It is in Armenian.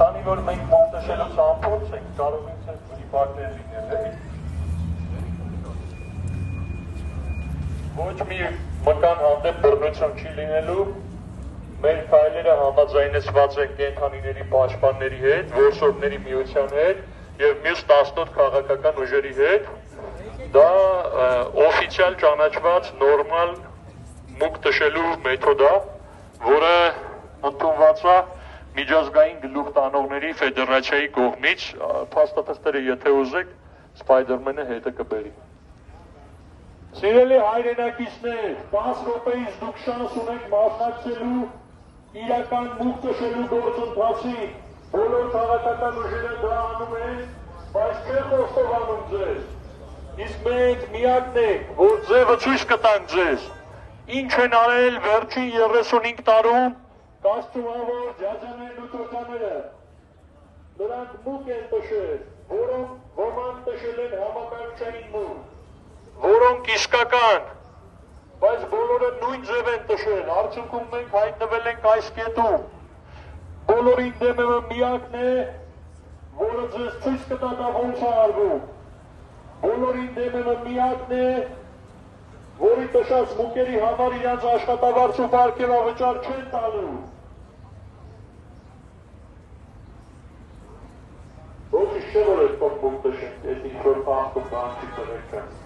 Քանի որ մենք մոնտաժելով ամփոփ ենք, կարող ենք ցած դիպակներ լինել, էլի։ Ոչ մի մկան հանդեպ բռնություն չի լինելու, մեր քայլերը համաձայնեցված են կենդանիների պաշտպանների հետ, որսորդների միության հետ եւ մյուս 18 քաղաքական ուժերի հետ։ Դա օֆիցիալ ճանաչված նորմալ մուկ տշելու մեթոդ է, որը ընդունված է միջազգային գլուխ տանողների ֆեդերացիայի կողմից, փաստաթղթերը եթե ուզեք, Սպայդերմենը հետը կբերի։ Սիրելի հայրենակիցներ, 10 րոպեից դուք շանս ունեք մասնակցելու իրական մուկ տշելու գործընթացի, բոլոր քաղաքական ուժերը դա անում են, բայց չէ խոստովանում ձեզ։ Իսկ մենք միակն ենք, որ ձևը ցույց կտանք ձեզ, ինչ են արել վերջին 35 տարում կաստումավոր ջաջաներն ու տոկաները։ Նրանք մուկ են տշել, որոնք ոմանք տշել են համակարգչային մուկ, որոնք իսկական, բայց բոլորը նույն ձև են տշել, արդյունքում մենք հայտնվել ենք այս կետում։ Բոլորին դեմը միակն է, որը ձեզ ցույց կտա դա ոնց է արվում։ Բոլորին դեմը միակն է, որի տշած մուկերի համար իրանց աշխատավարձ ու պարգևավճար չեն տալու։ Ոչ չէ որ այդ մուկ տշենք, այդ ինչ որ բան կբան չի կրեքան։